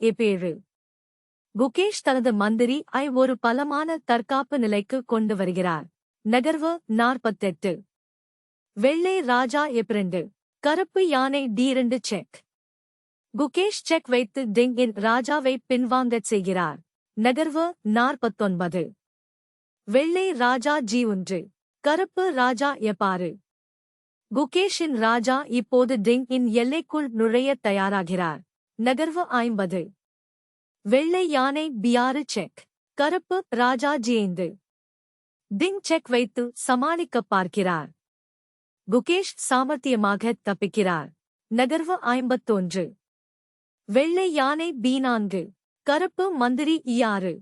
எ7. குகேஷ் தனது மந்திரி ஐ ஒரு பலமான தற்காப்பு நிலைக்கு கொண்டு வருகிறார். நகர்வு 48. வெள்ளை ராஜா எ2. கருப்பு யானை D2 செக். குகேஷ் செக் வைத்து டிங் இன் ராஜாவை பின்வாங்கச் செய்கிறார். நகர்வு 49. வெள்ளை ராஜா G1. கருப்பு ராஜா எ6. குகேஷின் ராஜா இப்போது டிங் இன் எல்லைக்குள் நுழைய தயாராகிறார். நகர்வு 50. வெள்ளை யானை B6 செக். கருப்பு ராஜா G5. டிங் செக் வைத்து சமாளிக்கப் பார்க்கிறார். குகேஷ் சாமர்த்தியமாக தப்பிக்கிறார். நகர்வு 51. வெள்ளை யானை B4. கருப்பு மந்திரி E6.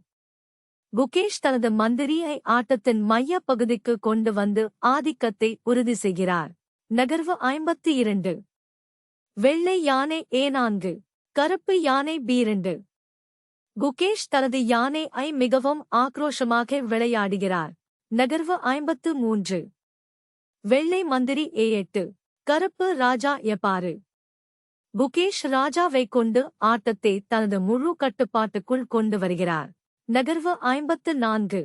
குகேஷ் தனது மந்திரியை ஆட்டத்தின் மைய பகுதிக்கு கொண்டு வந்து ஆதிக்கத்தை உறுதி செய்கிறார். நகர்வு 52. வெள்ளை யானை A4. கருப்பு யானை B2. குகேஷ் தனது யானை ஐ மிகவும் ஆக்ரோஷமாக விளையாடுகிறார். நகர்வு 53. வெள்ளை மந்திரி A8. கருப்பு ராஜா எ6. குகேஷ் ராஜாவைக் கொண்டு ஆட்டத்தை தனது முழு கட்டுப்பாட்டுக்குள் கொண்டு வருகிறார். நகர்வு 54.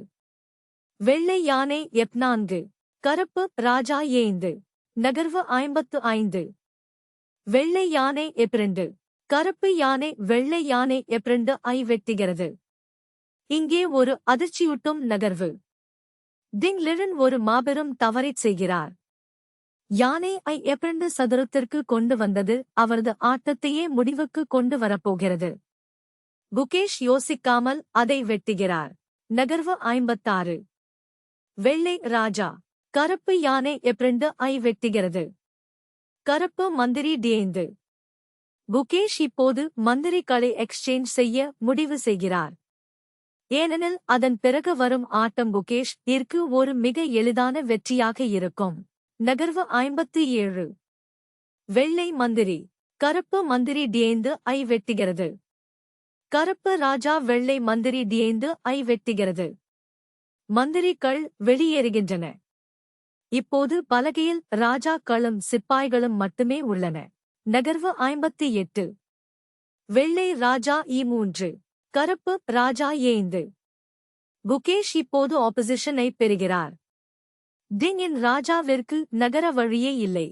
வெள்ளை யானை F4. கருப்பு ராஜா E5. நகர்வு 55. வெள்ளை யானை எ2. கருப்பு யானை வெள்ளை யானை எ2 ஐ வெட்டுகிறது. இங்கே ஒரு அதிர்ச்சியூட்டும் நகர்வு. டிங் லிரன் ஒரு மாபெரும் தவறைச் செய்கிறார். யானை ஐ எ2 சதுரத்திற்கு கொண்டு வந்தது அவரது ஆட்டத்தையே முடிவுக்கு கொண்டு வரப்போகிறது. குகேஷ் யோசிக்காமல் அதை வெட்டுகிறார். நகர்வு 56. வெள்ளை ராஜா. கருப்பு யானை எ2 ஐ வெட்டுகிறது. கருப்பு மந்திரி D5. குகேஷ் இப்போது மந்திரிகளை எக்ஸ்சேஞ்ச் செய்ய முடிவு செய்கிறார். ஏனெனில் அதன் பிறகு வரும் ஆட்டம் குகேஷ் இற்கு ஒரு மிக எளிதான வெற்றியாக இருக்கும். நகர்வு 57. வெள்ளை மந்திரி. கருப்பு மந்திரி D5 ஐ வெட்டுகிறது. கருப்பு ராஜா வெள்ளை மந்திரி D5 ஐ வெட்டுகிறது. மந்திரிகள் வெளியேறுகின்றன. இப்போது பலகையில் ராஜாக்களும் சிப்பாய்களும் மட்டுமே உள்ளன. நகர்வு 58. வெள்ளை ராஜா E3. கருப்பு ராஜா E5. குகேஷ் இப்போது ஆப்போசிஷனை பெறுகிறார். டிங் இன் ராஜாவிற்கு நகர வழியே இல்லை.